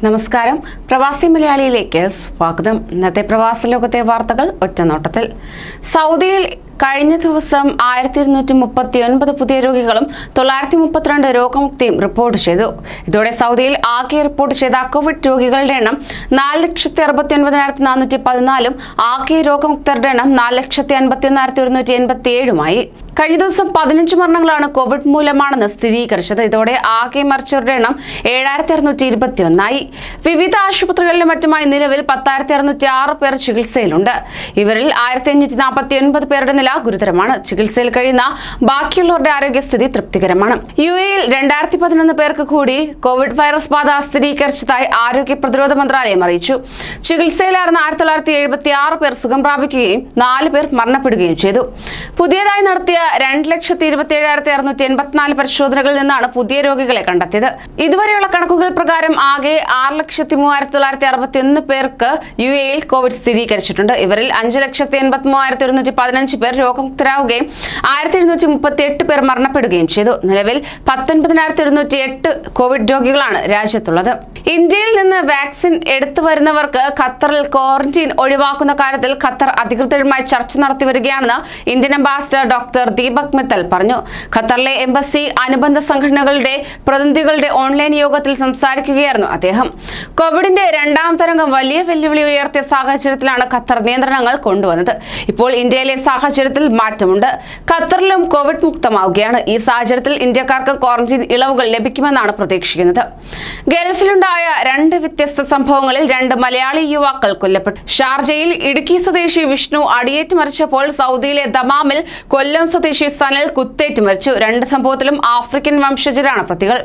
നമസ്കാരം. പ്രവാസി മലയാളിയിലേക്ക് സ്വാഗതം. ഇന്നത്തെ പ്രവാസ ലോകത്തെ വാർത്തകൾ ഒറ്റനോട്ടത്തിൽ. സൗദിയിൽ കഴിഞ്ഞ ദിവസം 1239 പുതിയ രോഗികളും 932 രോഗമുക്തിയും റിപ്പോർട്ട് ചെയ്തു. ഇതോടെ സൗദിയിൽ ആകെ റിപ്പോർട്ട് ചെയ്ത കോവിഡ് രോഗികളുടെ എണ്ണം 4,69,414 ആകെ രോഗമുക്തരുടെ എണ്ണം 4,51,187 കഴിഞ്ഞ ദിവസം 15 മരണങ്ങളാണ് കോവിഡ് മൂലമാണെന്ന് സ്ഥിരീകരിച്ചത്. ഇതോടെ ആകെ മരിച്ചവരുടെ എണ്ണം 7,621 വിവിധ ആശുപത്രികളിലും മറ്റുമായി നിലവിൽ 10,606 പേർ ചികിത്സയിലുണ്ട്. ഇവരിൽ 1,549 പേരുടെ നില ഗുരുതരമാണ്. ചികിത്സയിൽ കഴിയുന്ന ബാക്കിയുള്ളവരുടെ ആരോഗ്യസ്ഥിതി തൃപ്തികരമാണ്. UAE-യിൽ 2011 പേർക്ക് കൂടി കോവിഡ് വൈറസ് ബാധ സ്ഥിരീകരിച്ചതായി ആരോഗ്യ പ്രതിരോധ മന്ത്രാലയം അറിയിച്ചു. ചികിത്സയിലായിരുന്ന 1976 പേർ സുഖം പ്രാപിക്കുകയും 4 പേർ മരണപ്പെടുകയും ചെയ്തു. പുതിയതായി നടത്തിയ 2,27,684 പരിശോധനകളിൽ നിന്നാണ് പുതിയ രോഗികളെ കണ്ടെത്തിയത്. ഇതുവരെയുള്ള കണക്കുകൾ പ്രകാരം ആകെ 6,03,961 പേർക്ക് UAE-യിൽ കോവിഡ് സ്ഥിരീകരിച്ചിട്ടുണ്ട്. ഇവരിൽ 5,83,115 പേർ രോഗമുക്തരാകുകയും 1,738 പേർ മരണപ്പെടുകയും ചെയ്തു. നിലവിൽ 19,208 കോവിഡ് രോഗികളാണ് രാജ്യത്തുള്ളത്. ഇന്ത്യയിൽ നിന്ന് വാക്സിൻ എടുത്തു വരുന്നവർക്ക് ഖത്തറിൽ ക്വാറന്റീൻ ഒഴിവാക്കുന്ന കാര്യത്തിൽ ഖത്തർ അധികൃതരുമായി ചർച്ച നടത്തി വരികയാണെന്ന് Indian ambassador doctor Deepak Mittal പറഞ്ഞു. ഖത്തറിലെ എംബസി അനുബന്ധ സംഘടനകളുടെ പ്രതിനിധികളുടെ ഓൺലൈൻ യോഗത്തിൽ സംസാരിക്കുകയായിരുന്നു അദ്ദേഹം. കോവിഡിന്റെ രണ്ടാം തരംഗം വലിയ വെല്ലുവിളി ഉയർത്തിയ സാഹചര്യത്തിലാണ് ഖത്തർ നിയന്ത്രണങ്ങൾ കൊണ്ടുവന്നത്. ഇപ്പോൾ ഇന്ത്യയിലെ സാഹചര്യത്തിൽ മാറ്റമുണ്ട്. ഖത്തറിലും കോവിഡ് മുക്തമാവുകയാണ്. ഈ സാഹചര്യത്തിൽ ഇന്ത്യക്കാർക്ക് ക്വാറന്റീൻ ഇളവുകൾ ലഭിക്കുമെന്നാണ് പ്രതീക്ഷിക്കുന്നത്. ഗൾഫിലുണ്ടായ 2 വ്യത്യസ്ത സംഭവങ്ങളിൽ 2 മലയാളി യുവാക്കൾ കൊല്ലപ്പെട്ടു. ഷാർജയിൽ ഇടുക്കി സ്വദേശി വിഷ്ണു അടിയേറ്റ് മരിച്ചപ്പോൾ സൗദിയിലെ ദമാമിൽ കൊല്ലം സ്വദേശി സനൽ കുത്തേറ്റ് മരിച്ചു. 2 സംഭവത്തിലും ആഫ്രിക്കൻ വംശജരാണ് പ്രതികൾ.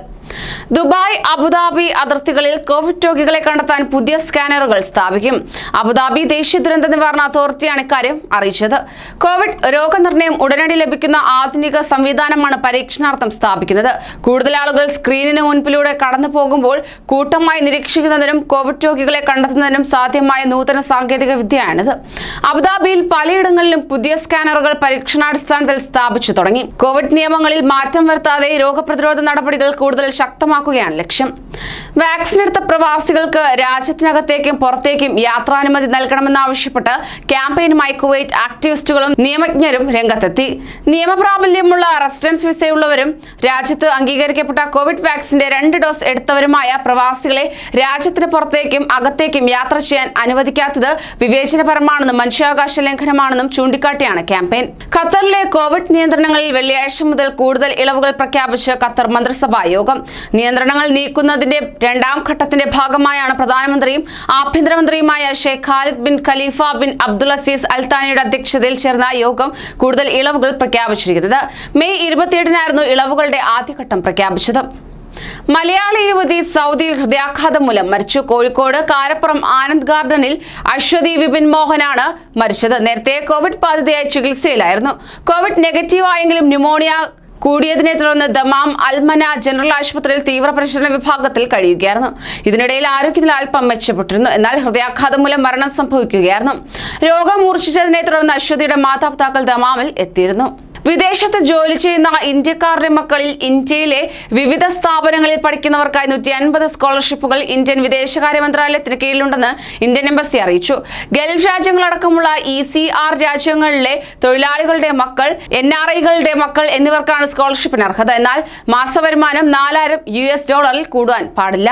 ദുബായ്, അബുദാബി അതിർത്തികളിൽ കോവിഡ് രോഗികളെ കണ്ടെത്താൻ പുതിയ സ്കാനറുകൾ സ്ഥാപിക്കും. അബുദാബി ദേശീയ ദുരന്ത നിവാരണ അതോറിറ്റിയാണ് ഇക്കാര്യം അറിയിച്ചത്. കോവിഡ് രോഗനിർണയം ഉടനടി ലഭിക്കുന്ന ആധുനിക സംവിധാനമാണ് പരീക്ഷണാർത്ഥം സ്ഥാപിക്കുന്നത്. കൂടുതൽ ആളുകൾ സ്ക്രീനിന് മുൻപിലൂടെ കടന്നു പോകുമ്പോൾ കൂട്ടമായി നിരീക്ഷിക്കുന്നതിനും കോവിഡ് രോഗികളെ കണ്ടെത്തുന്നതിനും സാധ്യമായ നൂതന സാങ്കേതിക വിദ്യയാണിത്. അബുദാബിയിൽ പലയിടങ്ങളിലും പുതിയ സ്കാനറുകൾ പരീക്ഷണാടിസ്ഥാനത്തിൽ സ്ഥാപിച്ചു തുടങ്ങി. കോവിഡ് നിയമങ്ങളിൽ മാറ്റം വരുത്താതെ രോഗപ്രതിരോധ നടപടികൾ കൂടുതൽ ശക്തമാക്കുകയാണ് ലക്ഷ്യം. വാക്സിൻ എടുത്ത പ്രവാസികൾക്ക് രാജ്യത്തിനകത്തേക്കും പുറത്തേക്കും യാത്രാനുമതി നൽകണമെന്നാവശ്യപ്പെട്ട് ക്യാമ്പയിനുമായി കുവൈറ്റ് ആക്ടിവിസ്റ്റുകളും നിയമജ്ഞരും രംഗത്തെത്തി. നിയമപ്രാബല്യമുള്ള റെസിഡൻസ് വിസയുള്ളവരും രാജ്യത്ത് അംഗീകരിക്കപ്പെട്ട കോവിഡ് വാക്സിന്റെ 2 ഡോസ് എടുത്തവരുമായ പ്രവാസികളെ രാജ്യത്തിന് പുറത്തേക്കും അകത്തേക്കും യാത്ര ചെയ്യാൻ അനുവദിക്കാത്തത് വിവേചനപരമാണെന്നും മനുഷ്യാവകാശ ലംഘനമാണെന്നും ചൂണ്ടിക്കാട്ടിയാണ് ക്യാമ്പയിൻ. ഖത്തറിലെ കോവിഡ് നിയന്ത്രണങ്ങളിൽ വെള്ളിയാഴ്ച മുതൽ കൂടുതൽ ഇളവുകൾ പ്രഖ്യാപിച്ച് ഖത്തർ മന്ത്രിസഭാ യോഗം. നിയന്ത്രണങ്ങൾ നീക്കുന്നതിന്റെ 2ാം ഘട്ടത്തിന്റെ ഭാഗമായാണ് പ്രധാനമന്ത്രിയും ആഭ്യന്തരമന്ത്രിയുമായ Sheikh Khalid bin Khalifa bin Abdul Aziz Al താനിയുടെ അധ്യക്ഷതയിൽ ചേർന്ന യോഗം കൂടുതൽ ഇളവുകൾ പ്രഖ്യാപിച്ചിരിക്കുന്നത്. മെയ് 28-നായിരുന്നു ഇളവുകളുടെ ആദ്യഘട്ടം പ്രഖ്യാപിച്ചത്. മലയാളി യുവതി സൗദിയിൽ ഹൃദയാഘാതം മൂലം മരിച്ചു. കോഴിക്കോട് കാരപ്പുറം ആനന്ദ് ഗാർഡനിൽ അശ്വതി വിപിൻ മോഹനാണ് മരിച്ചത്. നേരത്തെ കോവിഡ് ബാധിതയായി ചികിത്സയിലായിരുന്നു. കോവിഡ് നെഗറ്റീവ് ആയെങ്കിലും ന്യൂമോണിയ കൂടിയതിനെ തുടർന്ന് ദമാം അൽമന ജനറൽ ആശുപത്രിയിൽ തീവ്രപരിചരണ വിഭാഗത്തിൽ കഴിയുകയായിരുന്നു. ഇതിനിടയിൽ ആരോഗ്യത്തിൽ അല്പം മെച്ചപ്പെട്ടിരുന്നു. എന്നാൽ ഹൃദയാഘാതം മൂലം മരണം സംഭവിക്കുകയായിരുന്നു. രോഗം മൂർച്ഛിച്ചതിനെ തുടർന്ന് അശ്വതിയുടെ മാതാപിതാക്കൾ ദമാമിൽ എത്തിയിരുന്നു. വിദേശത്ത് ജോലി ചെയ്യുന്ന ഇന്ത്യക്കാരുടെ മക്കളിൽ ഇന്ത്യയിലെ വിവിധ സ്ഥാപനങ്ങളിൽ പഠിക്കുന്നവർക്കായി 150 സ്കോളർഷിപ്പുകൾ ഇന്ത്യൻ വിദേശകാര്യ മന്ത്രാലയത്തിന് കീഴിലുണ്ടെന്ന് ഇന്ത്യൻ എംബസി അറിയിച്ചു. ഗൾഫ് രാജ്യങ്ങളടക്കമുള്ള ECR രാജ്യങ്ങളിലെ തൊഴിലാളികളുടെ മക്കൾ, NRI-കളുടെ മക്കൾ എന്നിവർക്കാണ് സ്കോളർഷിപ്പിന് അർഹത. എന്നാൽ മാസവരുമാനം $4,000 കൂടുവാൻ പാടില്ല.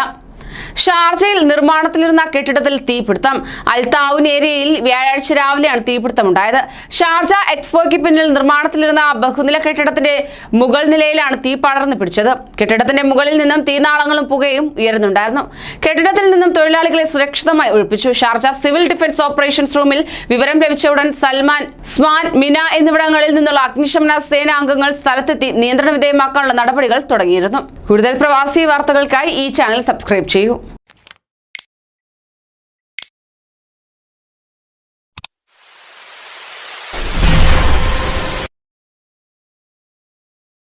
ഷാർജയിൽ നിർമ്മാണത്തിലിരുന്ന കെട്ടിടത്തിൽ തീപിടുത്തം. അൽതാവുൻ ഏരിയയിൽ വ്യാഴാഴ്ച രാവിലെയാണ് തീപിടുത്തമുണ്ടായത്. ഷാർജ എക്സ്പോയ്ക്ക് പിന്നിൽ നിർമ്മാണത്തിലിരുന്ന ബഹുനില കെട്ടിടത്തിന്റെ മുകൾ നിലയിലാണ് തീ പടർന്നു പിടിച്ചത്. കെട്ടിടത്തിന്റെ മുകളിൽ നിന്നും തീനാളങ്ങളും പുകയും ഉയരുന്നുണ്ടായിരുന്നു. കെട്ടിടത്തിൽ നിന്നും തൊഴിലാളികളെ സുരക്ഷിതമായി ഒഴിപ്പിച്ചു. ഷാർജ സിവിൽ ഡിഫൻസ് ഓപ്പറേഷൻസ് റൂമിൽ വിവരം ലഭിച്ച ഉടൻ സൽമാൻ, സ്മാൻ, മിന എന്നിവിടങ്ങളിൽ നിന്നുള്ള അഗ്നിശമന സേനാ അംഗങ്ങൾ സ്ഥലത്തെത്തി നിയന്ത്രണ വിധേയമാക്കാനുള്ള നടപടികൾ തുടങ്ങിയിരുന്നു. കൂടുതൽ പ്രവാസി വാർത്തകൾക്കായി ഈ ചാനൽ സബ്സ്ക്രൈബ് ചെയ്യൂ.